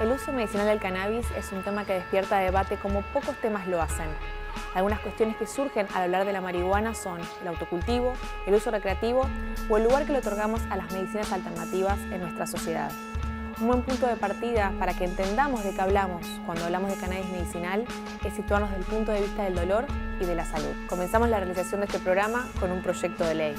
El uso medicinal del cannabis es un tema que despierta debate como pocos temas lo hacen. Algunas cuestiones que surgen al hablar de la marihuana son el autocultivo, el uso recreativo o el lugar que le otorgamos a las medicinas alternativas en nuestra sociedad. Un buen punto de partida para que entendamos de qué hablamos cuando hablamos de cannabis medicinal es situarnos desde el punto de vista del dolor y de la salud. Comenzamos la realización de este programa con un proyecto de ley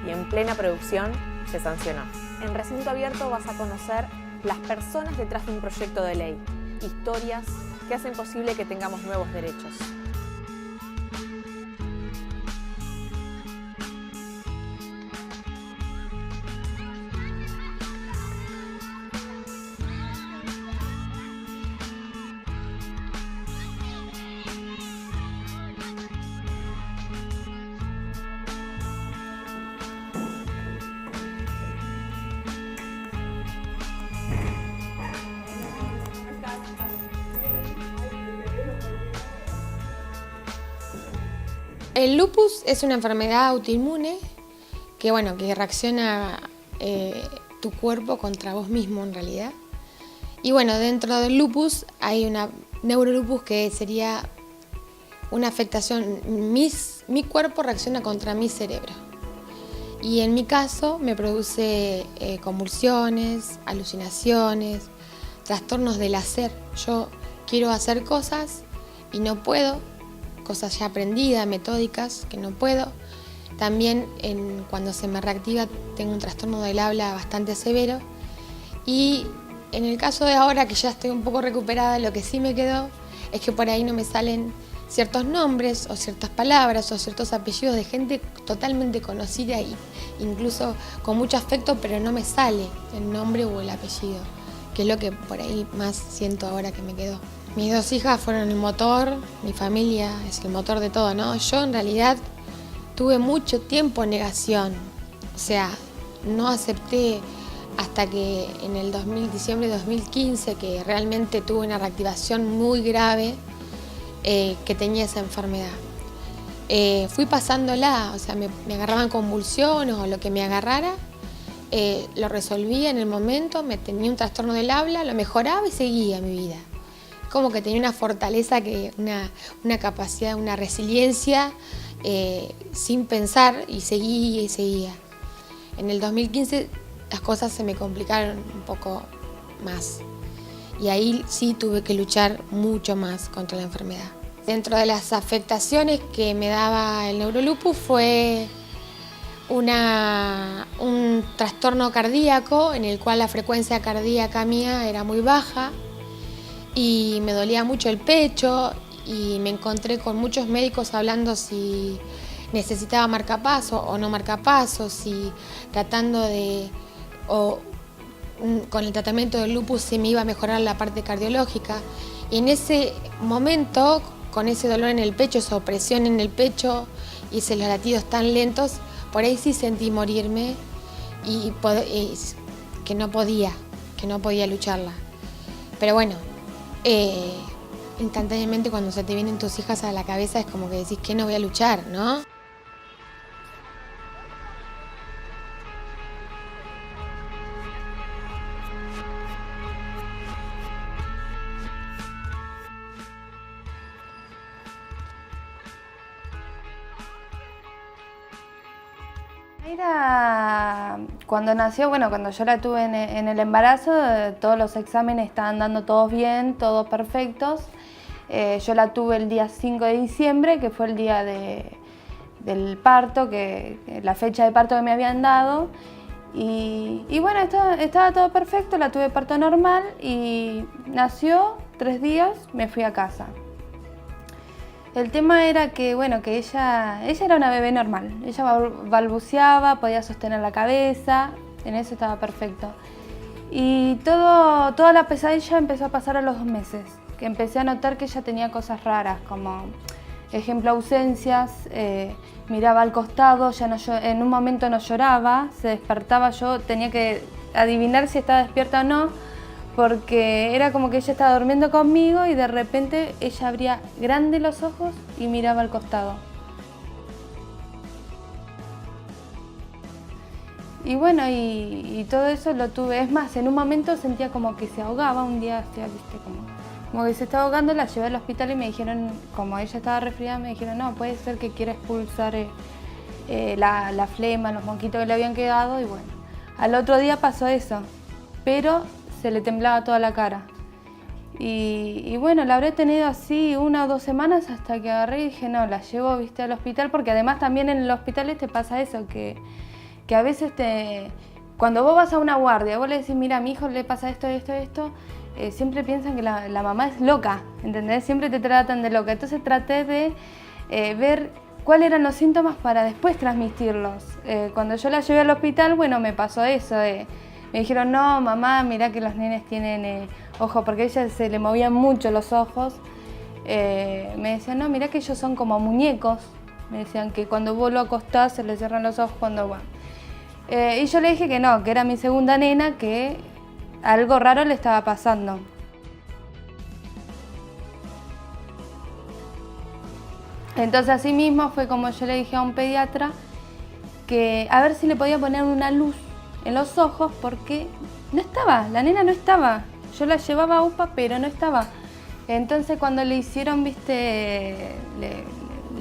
y en plena producción se sancionó. En Recinto Abierto vas a conocer las personas detrás de un proyecto de ley, historias que hacen posible que tengamos nuevos derechos. El lupus es una enfermedad autoinmune que reacciona tu cuerpo contra vos mismo en realidad. Y bueno, dentro del lupus hay una neurolupus que sería una afectación, mi cuerpo reacciona contra mi cerebro. Y en mi caso me produce convulsiones, alucinaciones, trastornos del hacer. Yo quiero hacer cosas y no puedo. Cosas ya aprendidas, metódicas, que no puedo. También cuando se me reactiva tengo un trastorno del habla bastante severo. Y en el caso de ahora, que ya estoy un poco recuperada, lo que sí me quedó es que por ahí no me salen ciertos nombres o ciertas palabras o ciertos apellidos de gente totalmente conocida e incluso con mucho afecto, pero no me sale el nombre o el apellido, que es lo que por ahí más siento ahora que me quedó. Mis dos hijas fueron el motor, mi familia es el motor de todo, ¿no? Yo en realidad tuve mucho tiempo en negación, o sea, no acepté hasta que en el diciembre de 2015, que realmente tuve una reactivación muy grave, que tenía esa enfermedad. Fui pasándola, o sea, me agarraban convulsiones o lo que me agarrara, lo resolvía en el momento, me tenía un trastorno del habla, lo mejoraba y seguía mi vida. Como que tenía una fortaleza, una capacidad, una resiliencia sin pensar y seguía y seguía. En el 2015 las cosas se me complicaron un poco más y ahí sí tuve que luchar mucho más contra la enfermedad. Dentro de las afectaciones que me daba el neurolupus fue un trastorno cardíaco en el cual la frecuencia cardíaca mía era muy baja. Y me dolía mucho el pecho y me encontré con muchos médicos hablando si necesitaba marcapaso o no marcapaso, si con el tratamiento del lupus se me iba a mejorar la parte cardiológica. Y en ese momento, con ese dolor en el pecho, esa opresión en el pecho y esos latidos tan lentos, por ahí sí sentí morirme y que no podía lucharla. Pero bueno, instantáneamente cuando se te vienen tus hijas a la cabeza es como que decís que no voy a luchar, ¿no? Era cuando nació, cuando yo la tuve en el embarazo, todos los exámenes estaban dando todos bien, todos perfectos. Yo la tuve el día 5 de diciembre, que fue el día del parto, la fecha de parto que me habían dado. Y bueno, estaba todo perfecto, la tuve parto normal y nació 3 días, me fui a casa. El tema era que ella era una bebé normal. Ella balbuceaba, podía sostener la cabeza, en eso estaba perfecto. Y toda la pesadilla empezó a pasar a los 2 meses, que empecé a notar que ella tenía cosas raras, como ejemplo ausencias, miraba al costado, en un momento no lloraba, se despertaba, yo tenía que adivinar si estaba despierta o no, porque era como que ella estaba durmiendo conmigo y de repente ella abría grande los ojos y miraba al costado. Y bueno, y todo eso lo tuve. Es más, en un momento sentía como que se ahogaba un día, viste, como que se estaba ahogando, la llevé al hospital y me dijeron, como ella estaba resfriada, me dijeron, no, puede ser que quiera expulsar la flema, los mosquitos que le habían quedado, y bueno. Al otro día pasó eso, pero se le temblaba toda la cara. Y bueno, la habré tenido así 1 o 2 semanas hasta que agarré y dije, no, la llevo, viste, al hospital, porque además también en el hospital te pasa eso, que a veces cuando vos vas a una guardia, vos le decís, mira, a mi hijo le pasa esto, siempre piensan que la mamá es loca, ¿entendés? Siempre te tratan de loca. Entonces traté de ver cuáles eran los síntomas para después transmitirlos. Cuando yo la llevé al hospital, bueno, me pasó eso. Me dijeron, no, mamá, mirá que los nenes tienen ojos, porque a ella se le movían mucho los ojos. Me decían, no, mirá que ellos son como muñecos. Me decían que cuando vos lo acostás se le cierran los ojos cuando van. Y yo le dije que no, que era mi segunda nena, que algo raro le estaba pasando. Entonces así mismo fue como yo le dije a un pediatra que a ver si le podía poner una luz en los ojos, porque no estaba, la nena no estaba. Yo la llevaba a UPA, pero no estaba. Entonces cuando le hicieron, viste,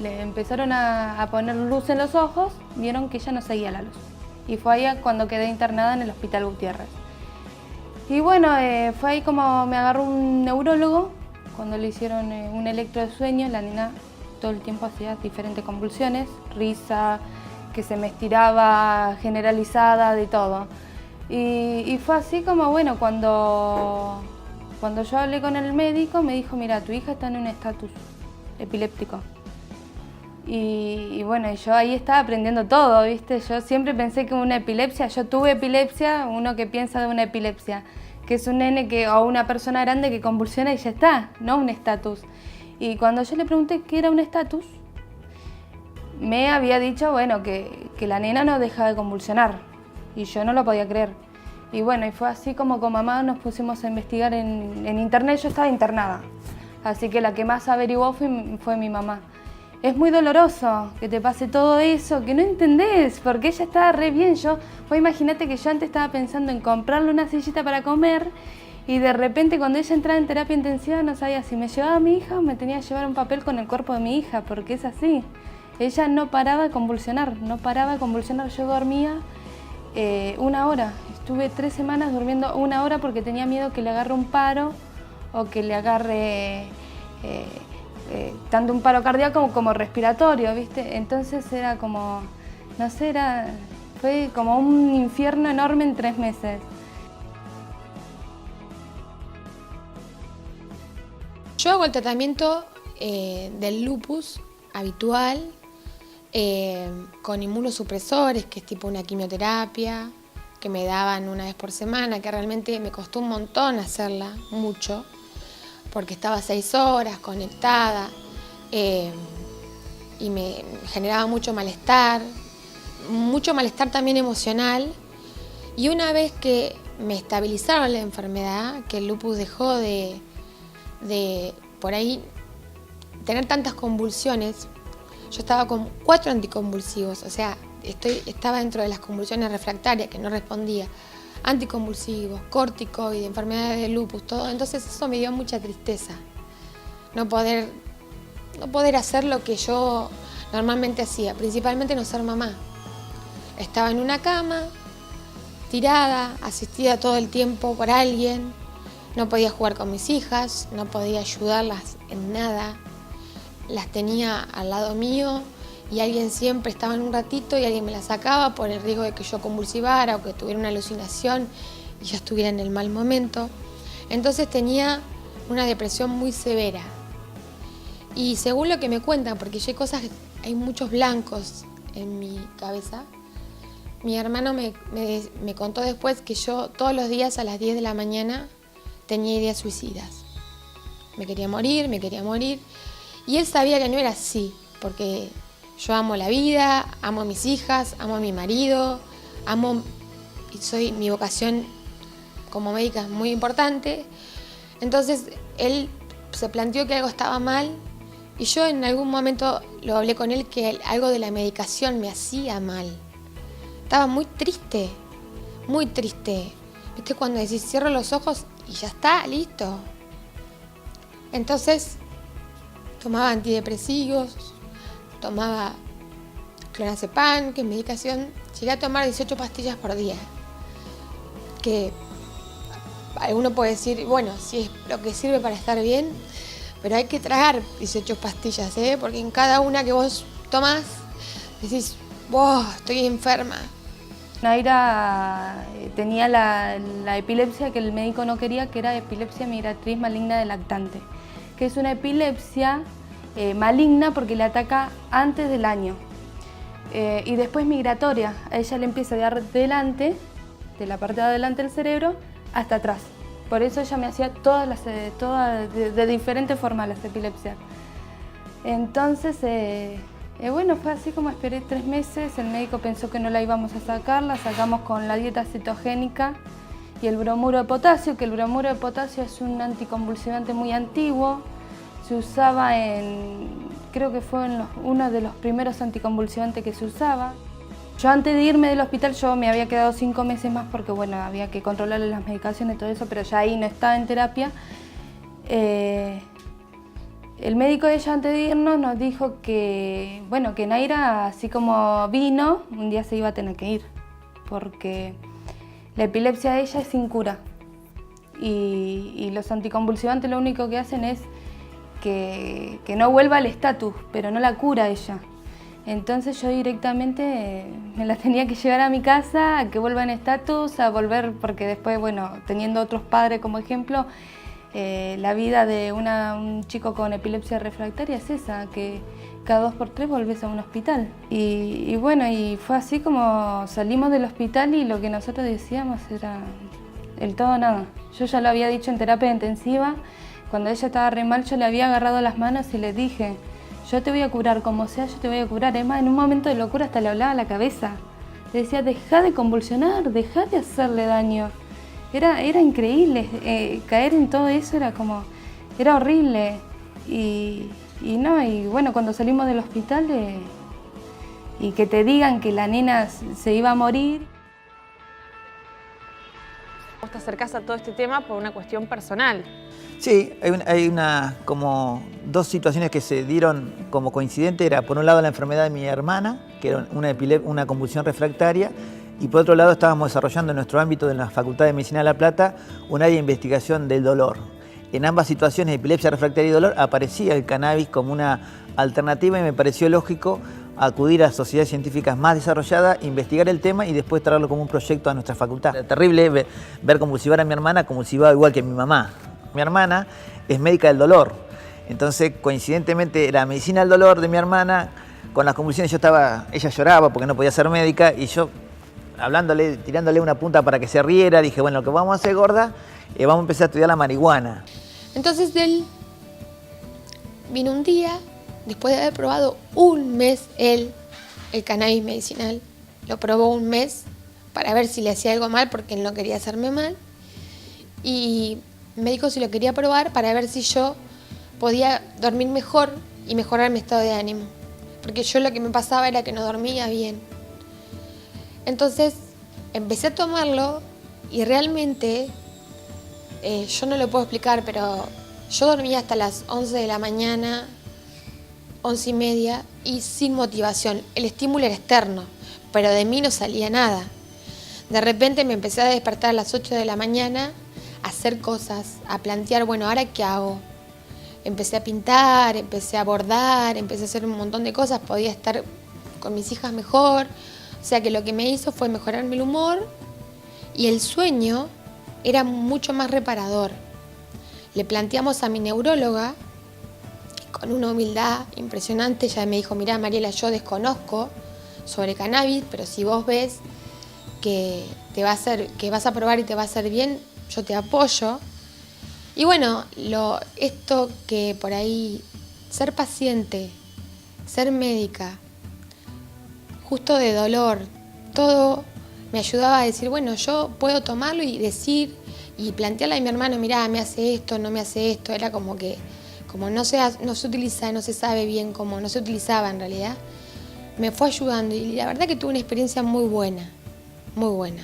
le empezaron a poner luz en los ojos, vieron que ella no seguía la luz. Y fue ahí cuando quedé internada en el Hospital Gutiérrez. Y bueno, fue ahí como me agarró un neurólogo, cuando le hicieron un electro de sueño. La nena todo el tiempo hacía diferentes convulsiones, risa, que se me estiraba, generalizada, de todo. Y fue así como, bueno, cuando yo hablé con el médico, me dijo, mira, tu hija está en un estatus epiléptico. Y bueno, yo ahí estaba aprendiendo todo, ¿viste? Yo siempre pensé que una epilepsia, yo tuve epilepsia, uno que piensa de una epilepsia, que es un nene o una persona grande que convulsiona y ya está, no un estatus. Y cuando yo le pregunté qué era un estatus, me había dicho, bueno, que la nena no deja de convulsionar, y yo no lo podía creer. Y bueno, y fue así como con mamá nos pusimos a investigar en internet. Yo estaba internada, así que la que más averiguó fue mi mamá. Es muy doloroso que te pase todo eso, que no entendés, porque ella estaba re bien. Vos imaginate que yo antes estaba pensando en comprarle una sillita para comer, y de repente cuando ella entraba en terapia intensiva no sabía si me llevaba a mi hija o me tenía que llevar un papel con el cuerpo de mi hija, porque es así. Ella no paraba de convulsionar, no paraba de convulsionar. Yo dormía 1 hora, estuve 3 semanas durmiendo 1 hora porque tenía miedo que le agarre un paro o que le agarre tanto un paro cardíaco como respiratorio, ¿viste? Entonces era como, no sé, fue como un infierno enorme en 3 meses. Yo hago el tratamiento del lupus habitual con inmunosupresores, que es tipo una quimioterapia, que me daban 1 vez por semana, que realmente me costó un montón hacerla, mucho, porque estaba 6 horas conectada y me generaba mucho malestar también emocional. Y una vez que me estabilizaron la enfermedad, que el lupus dejó de por ahí tener tantas convulsiones, yo estaba con 4 anticonvulsivos, o sea, estaba dentro de las convulsiones refractarias que no respondía, anticonvulsivos, corticoides, enfermedades de lupus, todo. Entonces eso me dio mucha tristeza, no poder hacer lo que yo normalmente hacía, principalmente no ser mamá. Estaba en una cama, tirada, asistida todo el tiempo por alguien, no podía jugar con mis hijas, no podía ayudarlas en nada, las tenía al lado mío y alguien siempre estaba en un ratito y alguien me la sacaba por el riesgo de que yo convulsivara o que tuviera una alucinación y yo estuviera en el mal momento. Entonces tenía una depresión muy severa. Y según lo que me cuentan, porque yo hay muchos blancos en mi cabeza, mi hermano me contó después que yo todos los días a las 10 de la mañana tenía ideas suicidas. Me quería morir. Y él sabía que no era así, porque yo amo la vida, amo a mis hijas, amo a mi marido, mi vocación como médica es muy importante. Entonces él se planteó que algo estaba mal y yo en algún momento lo hablé con él, que algo de la medicación me hacía mal. estaba muy triste, muy triste. ¿Viste cuando decís cierro los ojos y ya está, listo? Entonces tomaba antidepresivos, tomaba clonazepam, que es medicación. Llegué a tomar 18 pastillas por día. Que alguno puede decir, bueno, si es lo que sirve para estar bien, pero hay que tragar 18 pastillas, porque en cada una que vos tomás decís, wow, estoy enferma. Naira tenía la epilepsia que el médico no quería, que era epilepsia migratriz maligna de lactante, que es una epilepsia maligna porque le ataca antes del año y después migratoria. A ella le empieza a dar delante, de la parte de adelante del cerebro, hasta atrás. Por eso ella me hacía todas de diferentes formas las epilepsias. Entonces, bueno, fue así como esperé 3 meses. El médico pensó que no la íbamos a sacar, la sacamos con la dieta cetogénica y el bromuro de potasio, que el bromuro de potasio es un anticonvulsivante muy antiguo. Se usaba creo que fue uno de los primeros anticonvulsivantes que se usaba. Yo antes de irme del hospital, yo me había quedado 5 meses más porque bueno, había que controlarle las medicaciones y todo eso, pero ya ahí no estaba en terapia. El médico de ella antes de irnos nos dijo que, bueno, que Naira, así como vino, un día se iba a tener que ir, porque la epilepsia de ella es sin cura. Y los anticonvulsivantes lo único que hacen es que no vuelva al estatus, pero no la cura ella. Entonces yo directamente me la tenía que llevar a mi casa, a que vuelva en estatus, a volver, porque después, bueno, teniendo otros padres como ejemplo, la vida de un chico con epilepsia refractaria es esa, que cada 2 por 3 volvés a un hospital. Y bueno, y fue así como salimos del hospital y lo que nosotros decíamos era el todo o nada. Yo ya lo había dicho en terapia intensiva, cuando ella estaba re mal yo le había agarrado las manos y le dije, yo te voy a curar, como sea, yo te voy a curar. Es más, en un momento de locura hasta le hablaba a la cabeza. Le decía, deja de convulsionar, deja de hacerle daño. Era increíble, caer en todo eso era horrible. Y bueno, cuando salimos del hospital y que te digan que la nena se iba a morir. Vos te acercás a todo este tema por una cuestión personal. Sí, hay como 2 situaciones que se dieron como coincidente. Era por un lado la enfermedad de mi hermana, que era una convulsión refractaria, y por otro lado estábamos desarrollando en nuestro ámbito de la Facultad de Medicina de La Plata un área de investigación del dolor. En ambas situaciones, epilepsia refractaria y dolor, aparecía el cannabis como una alternativa y me pareció lógico acudir a sociedades científicas más desarrolladas, investigar el tema y después traerlo como un proyecto a nuestra facultad. Era terrible ver convulsivar a mi hermana, convulsivaba igual que mi mamá. Mi hermana es médica del dolor, entonces coincidentemente la medicina del dolor de mi hermana, con las convulsiones ella lloraba porque no podía ser médica y yo hablándole, tirándole una punta para que se riera, dije, bueno, lo que vamos a hacer, gorda, vamos a empezar a estudiar la marihuana. Entonces él vino un día, después de haber probado un mes el cannabis medicinal, lo probó un mes para ver si le hacía algo mal porque él no quería hacerme mal y me dijo si lo quería probar para ver si yo podía dormir mejor y mejorar mi estado de ánimo. Porque yo lo que me pasaba era que no dormía bien. Entonces empecé a tomarlo y realmente, yo no lo puedo explicar, pero yo dormía hasta las 11 de la mañana, 11:30 y sin motivación. El estímulo era externo, pero de mí no salía nada. De repente me empecé a despertar a las 8 de la mañana, a hacer cosas, a plantear, bueno, ¿ahora qué hago? Empecé a pintar, empecé a bordar, empecé a hacer un montón de cosas, podía estar con mis hijas mejor. O sea que lo que me hizo fue mejorarme el humor y el sueño era mucho más reparador. Le planteamos a mi neuróloga, con una humildad impresionante, ella me dijo, mirá Mariela, yo desconozco sobre cannabis, pero si vos ves que vas a probar y te va a hacer bien, yo te apoyo. Y bueno, esto que por ahí, ser paciente, ser médica, justo de dolor, todo me ayudaba a decir, bueno, yo puedo tomarlo y decir, y plantearle a mi hermano, mirá, me hace esto, no me hace esto, era como que, como no se utiliza, no se sabe bien cómo, no se utilizaba en realidad, me fue ayudando y la verdad que tuve una experiencia muy buena. muy buena.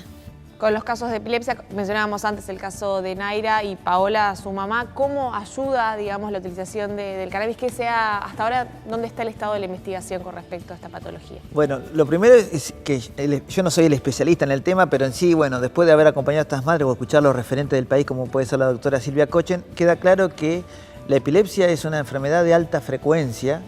Con los casos de epilepsia, mencionábamos antes el caso de Naira y Paola, su mamá, ¿cómo ayuda, digamos, la utilización del cannabis? Que sea, hasta ahora, ¿dónde está el estado de la investigación con respecto a esta patología? Bueno, lo primero es que yo no soy el especialista en el tema, pero en sí, bueno, después de haber acompañado a estas madres o escuchar los referentes del país, como puede ser la doctora Silvia Cochen, queda claro que la epilepsia es una enfermedad de alta frecuencia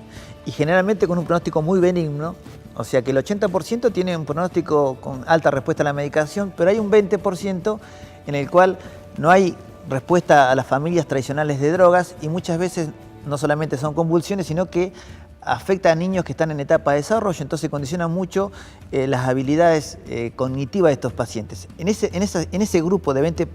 y generalmente con un pronóstico muy benigno. O sea que el 80% tiene un pronóstico con alta respuesta a la medicación, pero hay un 20% en el cual no hay respuesta a las familias tradicionales de drogas y muchas veces no solamente son convulsiones, sino que afecta a niños que están en etapa de desarrollo, entonces condiciona mucho las habilidades cognitivas de estos pacientes. En ese grupo de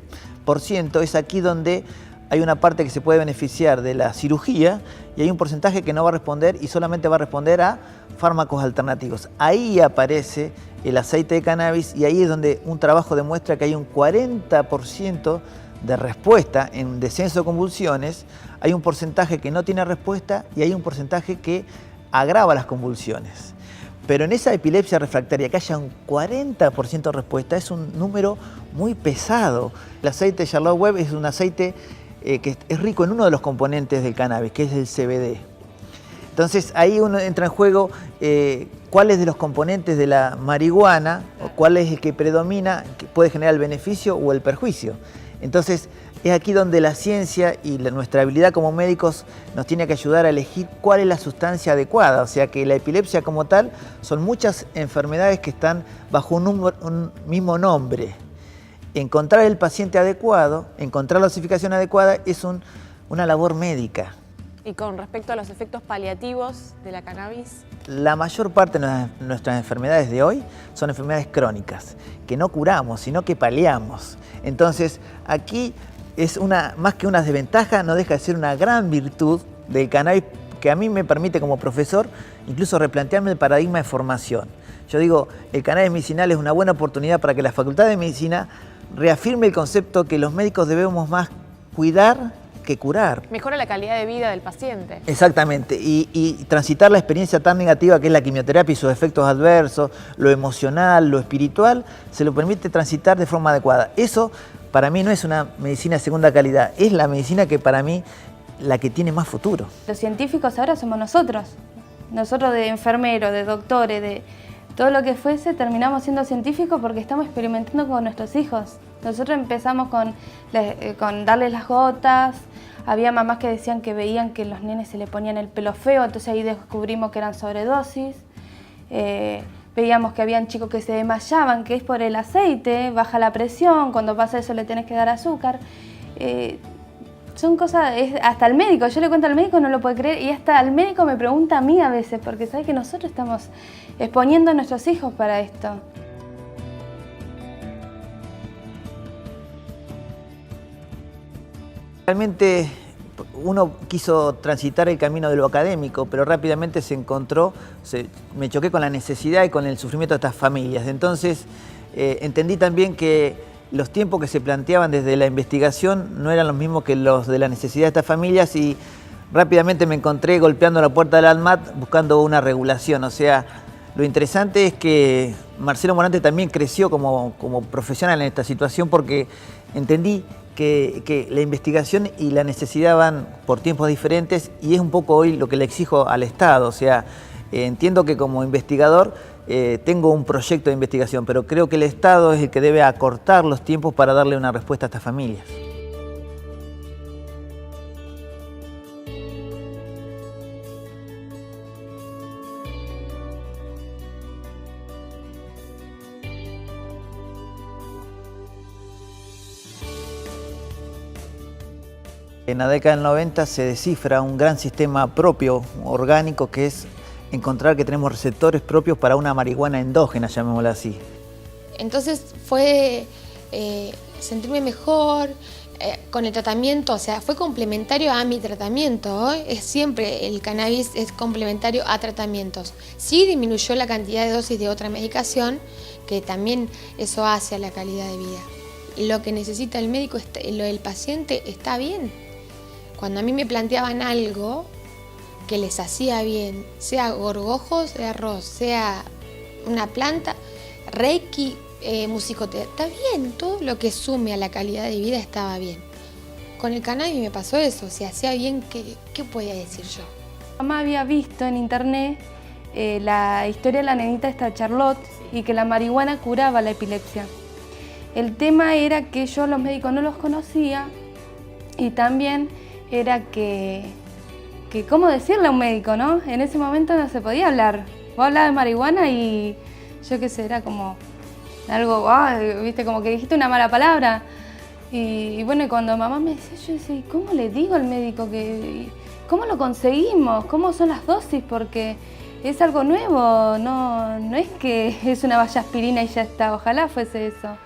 20% es aquí donde hay una parte que se puede beneficiar de la cirugía y hay un porcentaje que no va a responder y solamente va a responder a fármacos alternativos. Ahí aparece el aceite de cannabis y ahí es donde un trabajo demuestra que hay un 40% de respuesta en descenso de convulsiones, hay un porcentaje que no tiene respuesta y hay un porcentaje que agrava las convulsiones. Pero en esa epilepsia refractaria que haya un 40% de respuesta es un número muy pesado. El aceite de Charlotte Web es un aceite que es rico en uno de los componentes del cannabis, que es el CBD. Entonces ahí uno entra en juego cuáles de los componentes de la marihuana, o cuál es el que predomina, que puede generar el beneficio o el perjuicio. Entonces es aquí donde la ciencia y nuestra habilidad como médicos nos tiene que ayudar a elegir cuál es la sustancia adecuada. O sea que la epilepsia como tal son muchas enfermedades que están bajo un mismo nombre. Encontrar el paciente adecuado, encontrar la dosificación adecuada es una labor médica. Y con respecto a los efectos paliativos de la cannabis. La mayor parte de nuestras enfermedades de hoy son enfermedades crónicas, que no curamos, sino que paliamos. Entonces, aquí es más que una desventaja, no deja de ser una gran virtud del cannabis que a mí me permite como profesor incluso replantearme el paradigma de formación. Yo digo, el cannabis medicinal es una buena oportunidad para que la Facultad de Medicina reafirme el concepto que los médicos debemos más cuidar que curar. Mejora la calidad de vida del paciente. Exactamente, y transitar la experiencia tan negativa que es la quimioterapia y sus efectos adversos, lo emocional, lo espiritual, se lo permite transitar de forma adecuada. Eso para mí no es una medicina de segunda calidad, es la medicina que para mí la que tiene más futuro. Los científicos ahora somos nosotros de enfermeros, de doctores, de todo lo que fuese, terminamos siendo científicos porque estamos experimentando con nuestros hijos. Nosotros empezamos con darles las gotas, había mamás que decían que veían que los nenes se le ponían el pelo feo, entonces ahí descubrimos que eran sobredosis. Veíamos que habían chicos que se desmayaban, que es por el aceite, baja la presión, cuando pasa eso le tenés que dar azúcar. Son cosas, hasta el médico, yo le cuento al médico, no lo puede creer, y hasta el médico me pregunta a mí a veces, porque sabe que nosotros estamos exponiendo a nuestros hijos para esto. Realmente uno quiso transitar el camino de lo académico, pero rápidamente me choqué con la necesidad y con el sufrimiento de estas familias. Entonces entendí también que los tiempos que se planteaban desde la investigación no eran los mismos que los de la necesidad de estas familias y rápidamente me encontré golpeando la puerta del ANMAT buscando una regulación. O sea, lo interesante es que Marcelo Morante también creció como profesional en esta situación porque entendí que la investigación y la necesidad van por tiempos diferentes y es un poco hoy lo que le exijo al Estado. O sea, entiendo que como investigador tengo un proyecto de investigación, pero creo que el Estado es el que debe acortar los tiempos para darle una respuesta a estas familias. En la década del 90 se descifra un gran sistema propio, orgánico, que es encontrar que tenemos receptores propios para una marihuana endógena, llamémosla así. Entonces fue sentirme mejor con el tratamiento, o sea, fue complementario a mi tratamiento. Es siempre el cannabis es complementario a tratamientos. Sí disminuyó la cantidad de dosis de otra medicación, que también eso hace a la calidad de vida. Lo que necesita el médico, el paciente está bien. Cuando a mí me planteaban algo que les hacía bien, sea gorgojos de arroz, sea una planta, reiki, musicoterapia, está bien, todo lo que sume a la calidad de vida estaba bien. Con el cannabis me pasó eso, si hacía bien, ¿qué podía decir yo? Mamá había visto en internet la historia de la nenita esta Charlotte y que la marihuana curaba la epilepsia. El tema era que yo los médicos no los conocía y también era que ¿cómo decirle a un médico, no? En ese momento no se podía hablar. Vos hablabas de marihuana y yo qué sé, era como algo, viste, como que dijiste una mala palabra. Y bueno, y cuando mamá me decía, yo decía, ¿cómo le digo al médico cómo lo conseguimos? ¿Cómo son las dosis? Porque es algo nuevo, no es que es una valla aspirina y ya está, ojalá fuese eso.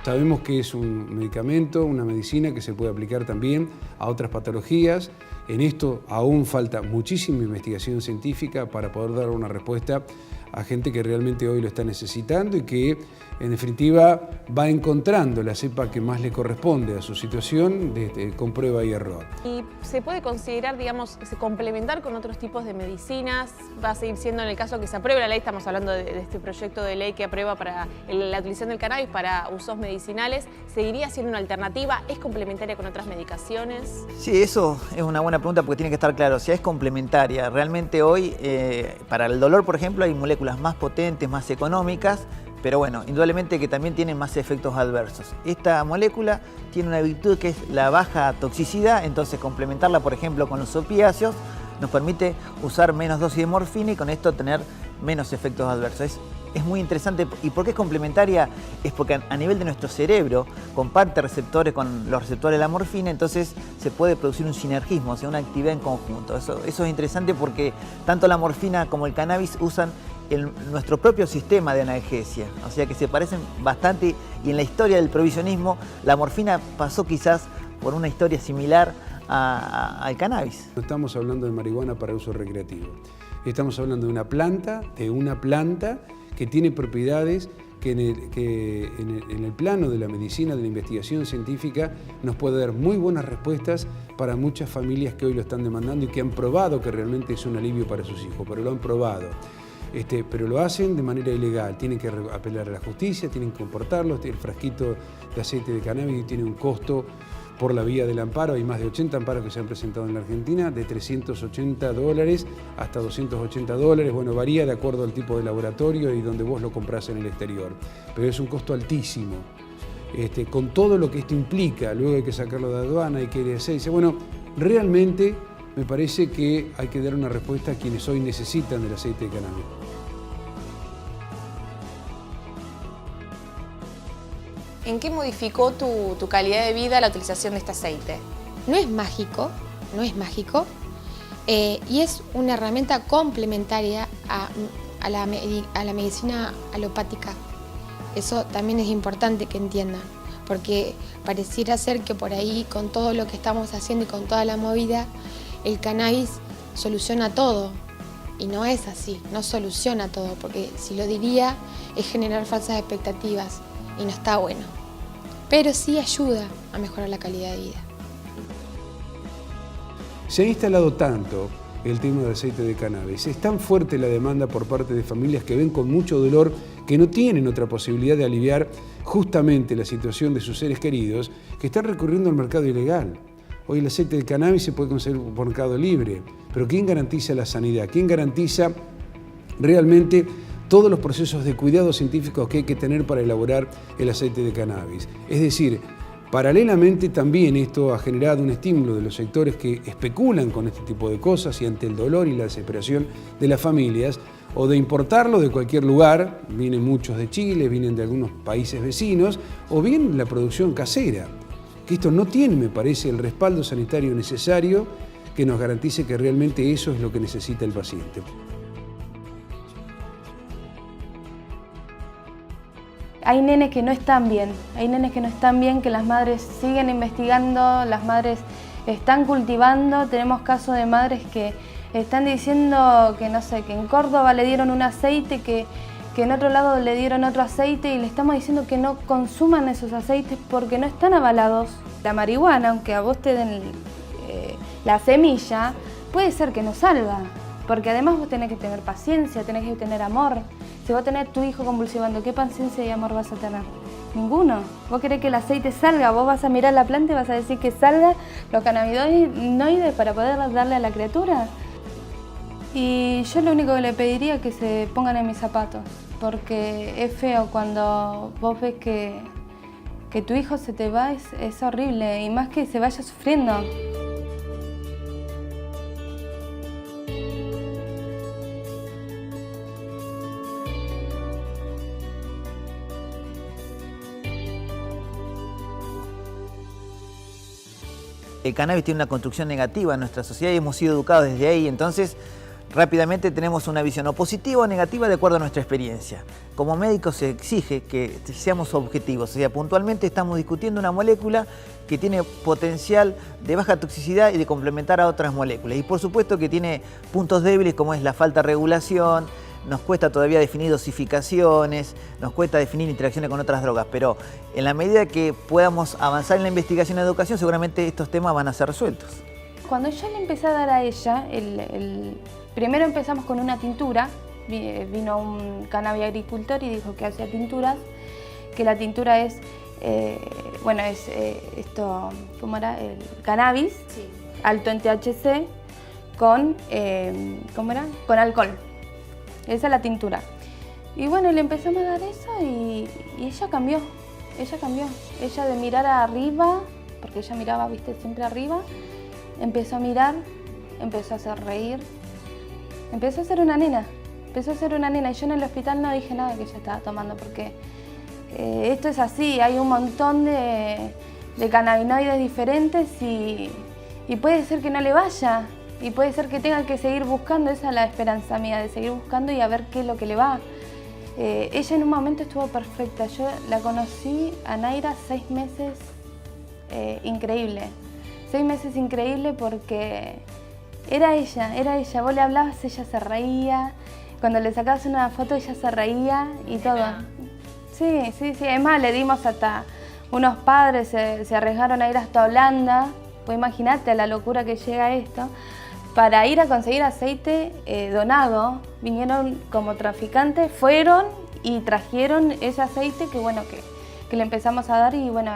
Sabemos que es un medicamento, una medicina que se puede aplicar también a otras patologías. En esto aún falta muchísima investigación científica para poder dar una respuesta a gente que realmente hoy lo está necesitando y que, en definitiva, va encontrando la cepa que más le corresponde a su situación con prueba y error. ¿Y se puede considerar, digamos, complementar con otros tipos de medicinas? ¿Va a seguir siendo en el caso que se apruebe la ley? Estamos hablando de este proyecto de ley que aprueba para la utilización del cannabis para usos medicinales. ¿Seguiría siendo una alternativa? ¿Es complementaria con otras medicaciones? Sí, eso es una buena pregunta porque tiene que estar claro. Si es complementaria, realmente hoy para el dolor, por ejemplo, hay moléculas más potentes, más económicas, pero bueno, indudablemente que también tienen más efectos adversos. Esta molécula tiene una virtud que es la baja toxicidad, entonces complementarla, por ejemplo, con los opiáceos nos permite usar menos dosis de morfina y con esto tener menos efectos adversos. Es muy interesante. ¿Y por qué es complementaria? Es porque a nivel de nuestro cerebro comparte receptores con los receptores de la morfina, entonces se puede producir un sinergismo, o sea, una actividad en conjunto. Eso es interesante porque tanto la morfina como el cannabis usan nuestro propio sistema de analgesia, o sea que se parecen bastante, y en la historia del prohibicionismo la morfina pasó quizás por una historia similar al cannabis. No estamos hablando de marihuana para uso recreativo, estamos hablando de una planta que tiene propiedades que en el plano de la medicina, de la investigación científica, nos puede dar muy buenas respuestas para muchas familias que hoy lo están demandando y que han probado que realmente es un alivio para sus hijos, pero lo han probado. Pero lo hacen de manera ilegal, tienen que apelar a la justicia, tienen que comportarlo. El frasquito de aceite de cannabis tiene un costo por la vía del amparo, hay más de 80 amparos que se han presentado en la Argentina, de $380 hasta $280, bueno, varía de acuerdo al tipo de laboratorio y donde vos lo comprás en el exterior, pero es un costo altísimo. Con todo lo que esto implica, luego hay que sacarlo de aduana, hay que hacerse, bueno, realmente me parece que hay que dar una respuesta a quienes hoy necesitan del aceite de cannabis. ¿En qué modificó tu calidad de vida la utilización de este aceite? No es mágico, y es una herramienta complementaria a la medicina alopática. Eso también es importante que entiendan, porque pareciera ser que por ahí, con todo lo que estamos haciendo y con toda la movida, el cannabis soluciona todo, y no es así, no soluciona todo, porque si lo diría es generar falsas expectativas y no está bueno, pero sí ayuda a mejorar la calidad de vida. Se ha instalado tanto el tema del aceite de cannabis, es tan fuerte la demanda por parte de familias que ven con mucho dolor que no tienen otra posibilidad de aliviar justamente la situación de sus seres queridos, que están recurriendo al mercado ilegal. Hoy el aceite de cannabis se puede conseguir por mercado libre, pero ¿quién garantiza la sanidad? ¿Quién garantiza realmente todos los procesos de cuidado científicos que hay que tener para elaborar el aceite de cannabis? Es decir, paralelamente también esto ha generado un estímulo de los sectores que especulan con este tipo de cosas y ante el dolor y la desesperación de las familias, o de importarlo de cualquier lugar, vienen muchos de Chile, vienen de algunos países vecinos, o bien la producción casera, que esto no tiene, me parece, el respaldo sanitario necesario que nos garantice que realmente eso es lo que necesita el paciente. Hay nenes que no están bien, que las madres siguen investigando, las madres están cultivando. Tenemos casos de madres que están diciendo que, no sé, que en Córdoba le dieron un aceite, que en otro lado le dieron otro aceite, y le estamos diciendo que no consuman esos aceites porque no están avalados. La marihuana, aunque a vos te den la semilla, puede ser que no salva. Porque además vos tenés que tener paciencia, tenés que tener amor. Si vos tenés tu hijo convulsionando, ¿qué paciencia y amor vas a tener? Ninguno. Vos querés que el aceite salga, vos vas a mirar la planta y vas a decir que salga los cannabinoides para poder darle a la criatura. Y yo lo único que le pediría es que se pongan en mis zapatos, porque es feo cuando vos ves que tu hijo se te va, es horrible, y más que se vaya sufriendo. El cannabis tiene una construcción negativa en nuestra sociedad y hemos sido educados desde ahí, entonces rápidamente tenemos una visión o positiva o negativa de acuerdo a nuestra experiencia. Como médicos se exige que seamos objetivos, o sea, puntualmente estamos discutiendo una molécula que tiene potencial de baja toxicidad y de complementar a otras moléculas. Y por supuesto que tiene puntos débiles como es la falta de regulación, nos cuesta todavía definir dosificaciones, nos cuesta definir interacciones con otras drogas, pero en la medida que podamos avanzar en la investigación y la educación, seguramente estos temas van a ser resueltos. Cuando yo le empecé a dar a ella, primero empezamos con una tintura, vino un cannabis agricultor y dijo que hacía tinturas, que la tintura es, esto, ¿cómo era? El cannabis, sí, alto en THC, con, con alcohol. Esa es la tintura. Y bueno, le empezamos a dar eso y ella cambió. Ella de mirar arriba, porque ella miraba, viste, siempre arriba, empezó a mirar, empezó a hacer reír, empezó a ser una nena. Y yo en el hospital no dije nada que ella estaba tomando, porque esto es así, hay un montón de cannabinoides diferentes y puede ser que no le vaya. Y puede ser que tenga que seguir buscando, esa es la esperanza mía, de seguir buscando y a ver qué es lo que le va. Ella en un momento estuvo perfecta. Yo la conocí a Naira 6 meses increíble. 6 meses increíble porque era ella. Vos le hablabas, ella se reía. Cuando le sacabas una foto, ella se reía y todo. Sí. Además, le dimos hasta unos padres, se arriesgaron a ir hasta Holanda. Pues imagínate a la locura que llega esto. Para ir a conseguir aceite donado, vinieron como traficantes, fueron y trajeron ese aceite que le empezamos a dar y bueno,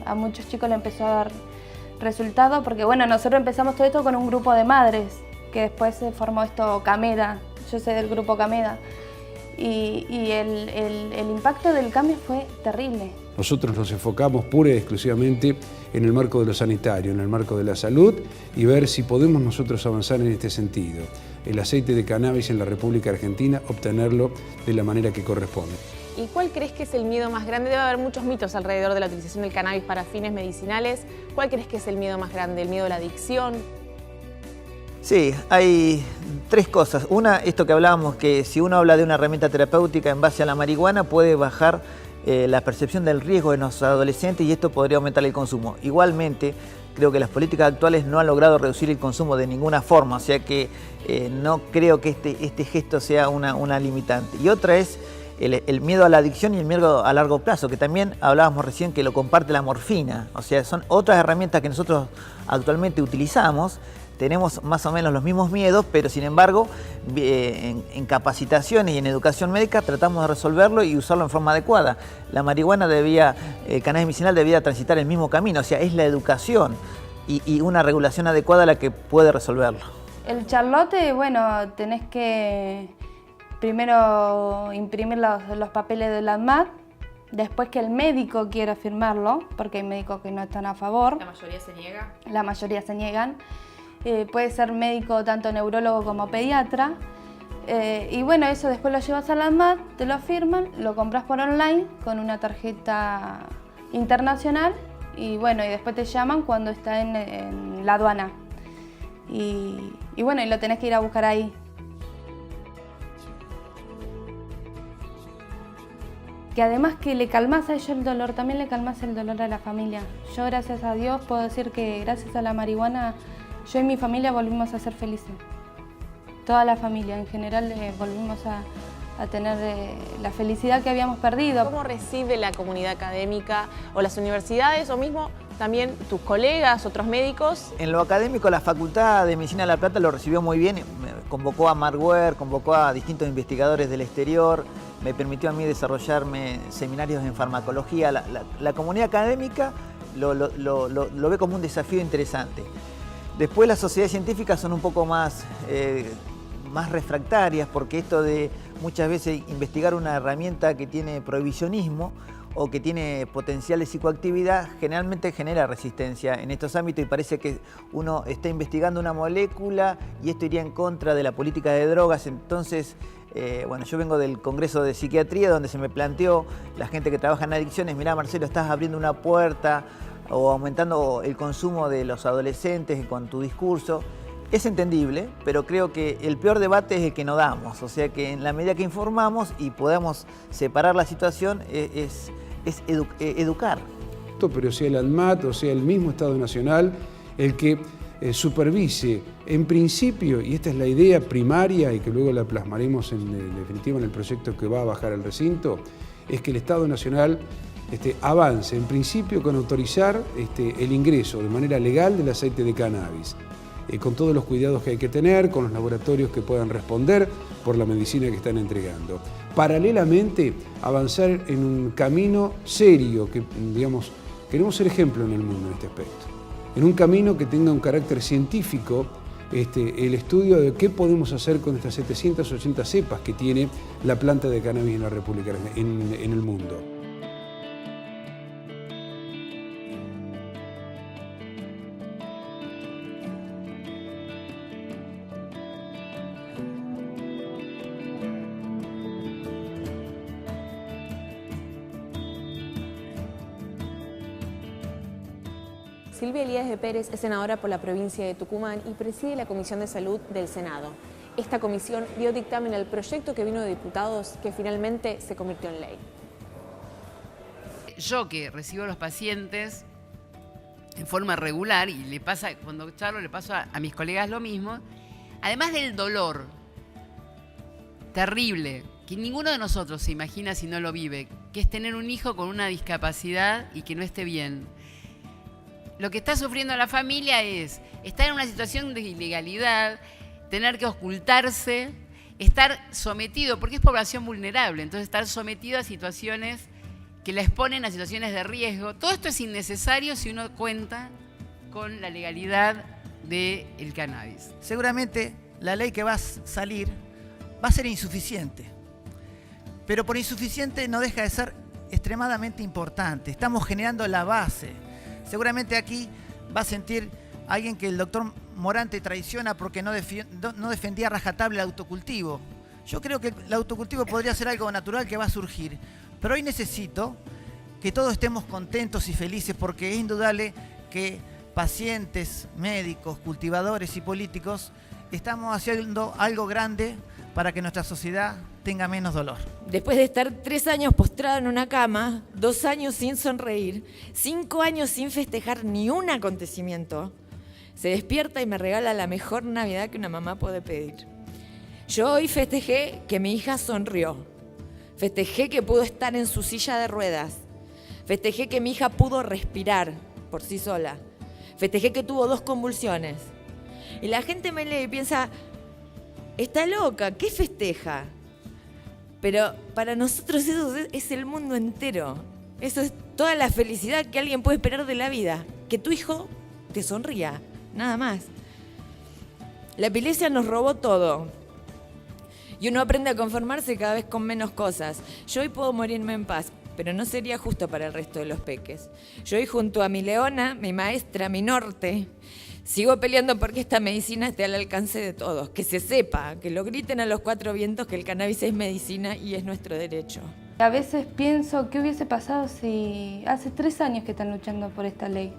a muchos chicos le empezó a dar resultado porque bueno, nosotros empezamos todo esto con un grupo de madres, que después se formó esto Cameda, yo soy del grupo Cameda y el impacto del cambio fue terrible. Nosotros nos enfocamos pura y exclusivamente en el marco de lo sanitario, en el marco de la salud y ver si podemos nosotros avanzar en este sentido. El aceite de cannabis en la República Argentina, obtenerlo de la manera que corresponde. ¿Y cuál crees que es el miedo más grande? Debe haber muchos mitos alrededor de la utilización del cannabis para fines medicinales. ¿Cuál crees que es el miedo más grande? ¿El miedo a la adicción? Sí, hay 3 cosas. Una, esto que hablábamos, que si uno habla de una herramienta terapéutica en base a la marihuana, puede bajar la percepción del riesgo en los adolescentes y esto podría aumentar el consumo. Igualmente, creo que las políticas actuales no han logrado reducir el consumo de ninguna forma, o sea que no creo que este gesto sea una limitante. Y otra es el miedo a la adicción y el miedo a largo plazo, que también hablábamos recién que lo comparte la morfina, o sea, son otras herramientas que nosotros actualmente utilizamos. Tenemos más o menos los mismos miedos, pero sin embargo, en capacitaciones y en educación médica tratamos de resolverlo y usarlo en forma adecuada. La marihuana el cannabis medicinal debía transitar el mismo camino, o sea, es la educación y una regulación adecuada la que puede resolverlo. El charlotte, bueno, tenés que primero imprimir los papeles de la ANMAT, después que el médico quiera firmarlo, porque hay médicos que no están a favor. ¿La mayoría se niega? La mayoría se niegan. Puede ser médico tanto neurólogo como pediatra. Y bueno, eso después lo llevas a la ANMAT, te lo firman, lo compras por online con una tarjeta internacional y bueno, y después te llaman cuando está en la aduana. Y bueno, y lo tenés que ir a buscar ahí. Que además que le calmás a ellos el dolor, también le calmás el dolor a la familia. Yo gracias a Dios puedo decir que gracias a la marihuana yo y mi familia volvimos a ser felices. Toda la familia en general volvimos a tener la felicidad que habíamos perdido. ¿Cómo recibe la comunidad académica o las universidades o mismo también tus colegas, otros médicos? En lo académico, la Facultad de Medicina de La Plata lo recibió muy bien, convocó a Mark Ware, convocó a distintos investigadores del exterior, me permitió a mí desarrollarme seminarios en farmacología. La comunidad académica lo ve como un desafío interesante. Después las sociedades científicas son un poco más refractarias, porque esto de muchas veces investigar una herramienta que tiene prohibicionismo o que tiene potencial de psicoactividad generalmente genera resistencia en estos ámbitos, y parece que uno está investigando una molécula y esto iría en contra de la política de drogas. Entonces, bueno, yo vengo del Congreso de Psiquiatría, donde se me planteó la gente que trabaja en adicciones: mirá, Marcelo, estás abriendo una puerta o aumentando el consumo de los adolescentes con tu discurso. Es entendible, pero creo que el peor debate es el que no damos. O sea que en la medida que informamos y podamos separar la situación, es educar. Pero sea el ANMAT o sea el mismo Estado Nacional el que supervise, en principio, y esta es la idea primaria y que luego la plasmaremos en definitiva en el proyecto que va a bajar al recinto, es que el Estado Nacional avance en principio con autorizar el ingreso de manera legal del aceite de cannabis, con todos los cuidados que hay que tener, con los laboratorios que puedan responder por la medicina que están entregando. Paralelamente, avanzar en un camino serio, que digamos, queremos ser ejemplo en el mundo en este aspecto, en un camino que tenga un carácter científico, el estudio de qué podemos hacer con estas 780 cepas que tiene la planta de cannabis en la República, en el mundo. Silvia Elías de Pérez es senadora por la provincia de Tucumán y preside la Comisión de Salud del Senado. Esta comisión dio dictamen al proyecto que vino de diputados, que finalmente se convirtió en ley. Yo, que recibo a los pacientes en forma regular, y le pasa, cuando charlo le paso a mis colegas lo mismo, además del dolor terrible, que ninguno de nosotros se imagina si no lo vive, que es tener un hijo con una discapacidad y que no esté bien. Lo que está sufriendo la familia es estar en una situación de ilegalidad, tener que ocultarse, estar sometido, porque es población vulnerable, entonces estar sometido a situaciones que la exponen a situaciones de riesgo. Todo esto es innecesario si uno cuenta con la legalidad del cannabis. Seguramente la ley que va a salir va a ser insuficiente, pero por insuficiente no deja de ser extremadamente importante. Estamos generando la base. Seguramente aquí va a sentir alguien que el doctor Morante traiciona porque no defendía a rajatabla el autocultivo. Yo creo que el autocultivo podría ser algo natural que va a surgir, pero hoy necesito que todos estemos contentos y felices, porque es indudable que pacientes, médicos, cultivadores y políticos estamos haciendo algo grande para que nuestra sociedad tenga menos dolor. Después de estar 3 años postrado en una cama, 2 años sin sonreír, 5 años sin festejar ni un acontecimiento, se despierta y me regala la mejor Navidad que una mamá puede pedir. Yo hoy festejé que mi hija sonrió, festejé que pudo estar en su silla de ruedas, festejé que mi hija pudo respirar por sí sola, festejé que tuvo 2 convulsiones. Y la gente me lee y piensa, está loca, ¿qué festeja? Pero para nosotros eso es el mundo entero. Eso es toda la felicidad que alguien puede esperar de la vida. Que tu hijo te sonría, nada más. La epilepsia nos robó todo. Y uno aprende a conformarse cada vez con menos cosas. Yo hoy puedo morirme en paz, pero no sería justo para el resto de los peques. Yo hoy junto a mi leona, mi maestra, mi norte, sigo peleando porque esta medicina esté al alcance de todos, que se sepa, que lo griten a los 4 vientos que el cannabis es medicina y es nuestro derecho. A veces pienso, ¿qué hubiese pasado si hace 3 años que están luchando por esta ley?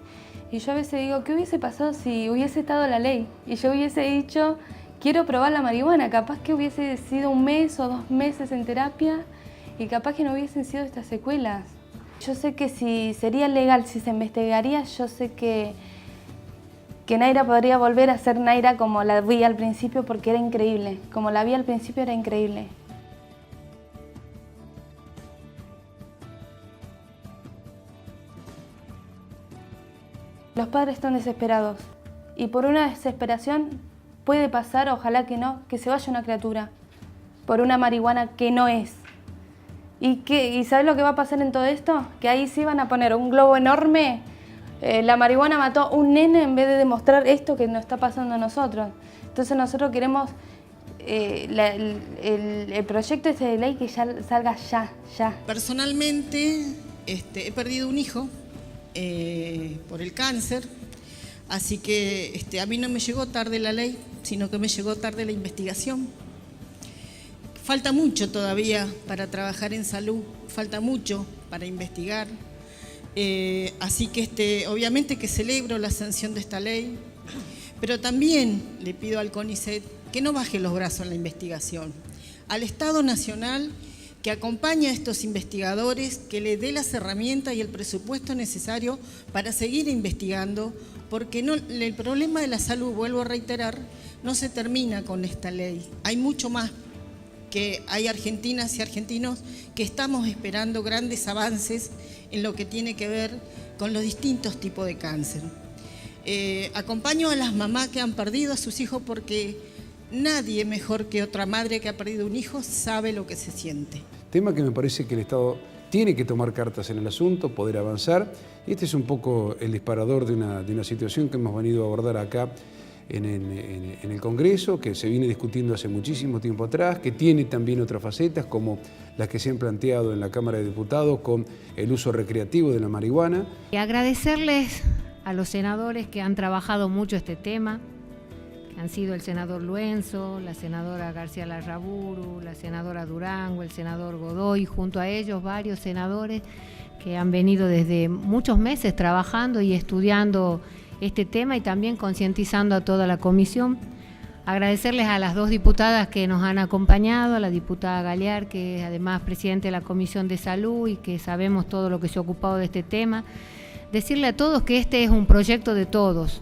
Y yo a veces digo, ¿qué hubiese pasado si hubiese estado la ley? Y yo hubiese dicho, quiero probar la marihuana, capaz que hubiese sido 1 mes o 2 meses en terapia y capaz que no hubiesen sido estas secuelas. Yo sé que si sería legal, si se investigaría, yo sé que Naira podría volver a ser Naira como la vi al principio, porque era increíble. Como la vi al principio era increíble. Los padres están desesperados y por una desesperación puede pasar, ojalá que no, que se vaya una criatura por una marihuana que no es. ¿Y sabes lo que va a pasar en todo esto? Que ahí sí van a poner un globo enorme. La marihuana mató a un nene en vez de demostrar esto que nos está pasando a nosotros. Entonces nosotros queremos el proyecto este de ley que ya salga ya. Personalmente he perdido un hijo por el cáncer, así que a mí no me llegó tarde la ley, sino que me llegó tarde la investigación. Falta mucho todavía para trabajar en salud, falta mucho para investigar. Así que obviamente que celebro la sanción de esta ley, pero también le pido al CONICET que no baje los brazos en la investigación. Al Estado Nacional que acompañe a estos investigadores, que le dé las herramientas y el presupuesto necesario para seguir investigando, porque el problema de la salud, vuelvo a reiterar, no se termina con esta ley. Hay mucho más, que hay argentinas y argentinos que estamos esperando grandes avances en lo que tiene que ver con los distintos tipos de cáncer. Acompaño a las mamás que han perdido a sus hijos porque nadie mejor que otra madre que ha perdido un hijo sabe lo que se siente. Tema que me parece que el Estado tiene que tomar cartas en el asunto, poder avanzar. Este es un poco el disparador de una situación que hemos venido a abordar acá en el Congreso, que se viene discutiendo hace muchísimo tiempo atrás, que tiene también otras facetas como las que se han planteado en la Cámara de Diputados con el uso recreativo de la marihuana. Y agradecerles a los senadores que han trabajado mucho este tema, que han sido el senador Luenzo, la senadora García Larraburu, la senadora Durango, el senador Godoy, junto a ellos varios senadores que han venido desde muchos meses trabajando y estudiando este tema y también concientizando a toda la comisión. Agradecerles a las dos diputadas que nos han acompañado, a la diputada Galear, que es además presidente de la Comisión de Salud y que sabemos todo lo que se ha ocupado de este tema. Decirle a todos que este es un proyecto de todos,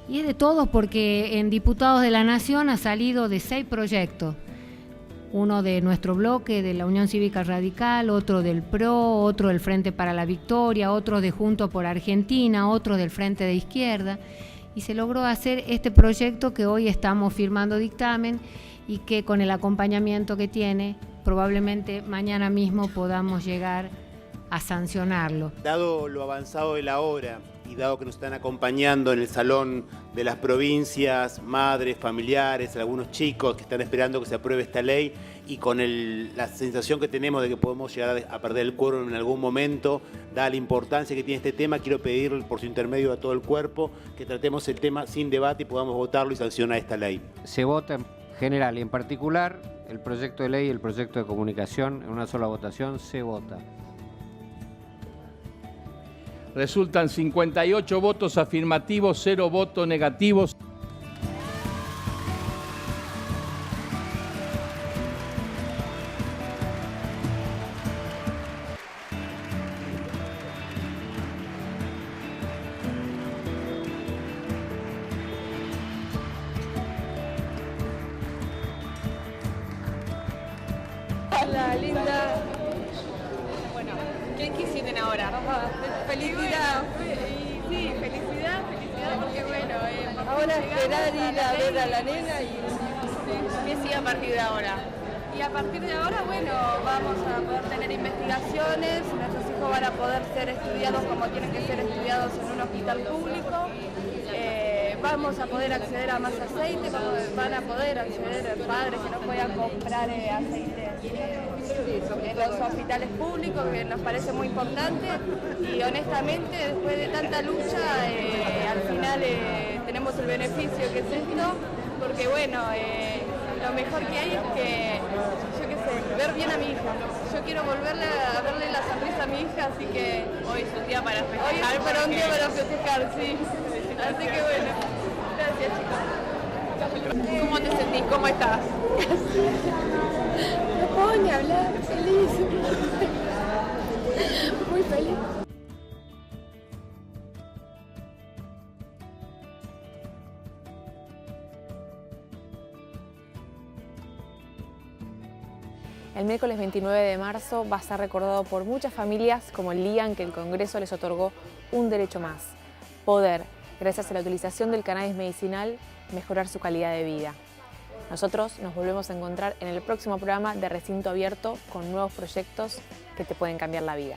y es de todos porque en Diputados de la Nación ha salido de 6 proyectos. Uno de nuestro bloque, de la Unión Cívica Radical, otro del PRO, otro del Frente para la Victoria, otro de Juntos por Argentina, otro del Frente de Izquierda. Y se logró hacer este proyecto que hoy estamos firmando dictamen y que con el acompañamiento que tiene, probablemente mañana mismo podamos llegar a sancionarlo. Dado lo avanzado de la hora y dado que nos están acompañando en el salón de las provincias, madres, familiares, algunos chicos que están esperando que se apruebe esta ley y con la sensación que tenemos de que podemos llegar a perder el quórum en algún momento, dada la importancia que tiene este tema, quiero pedir por su intermedio a todo el cuerpo que tratemos el tema sin debate y podamos votarlo y sancionar esta ley. Se vota en general y en particular el proyecto de ley y el proyecto de comunicación en una sola votación se vota. Resultan 58 votos afirmativos, 0 votos negativos. Hola, linda. Bueno, ¿qué quisieron ahora? Felicidad. Sí, felicidad porque bueno, ahora esperar ir a ver a la nena y ¿qué sigue a partir de ahora? Y a partir de ahora, bueno, vamos a poder tener investigaciones, nuestros hijos van a poder ser estudiados como tienen que ser estudiados en un hospital público. Vamos a poder acceder a más aceite, van a poder acceder padres que no puedan comprar aceite en los hospitales públicos, que nos parece muy importante y honestamente después de tanta lucha al final tenemos el beneficio que es esto, porque bueno, lo mejor que hay es que, yo qué sé, ver bien a mi hija. Yo quiero volverle a verle la sonrisa a mi hija, así que hoy es un día para festejar. Hoy es para un día para festejar, sí. Así que bueno, gracias chicos. ¿Cómo te sentís? ¿Cómo estás? No puedo ni hablar, feliz. Muy feliz. El miércoles 29 de marzo va a ser recordado por muchas familias como el día en que el Congreso les otorgó un derecho más: poder, gracias a la utilización del cannabis medicinal, mejorar su calidad de vida. Nosotros nos volvemos a encontrar en el próximo programa de Recinto Abierto con nuevos proyectos que te pueden cambiar la vida.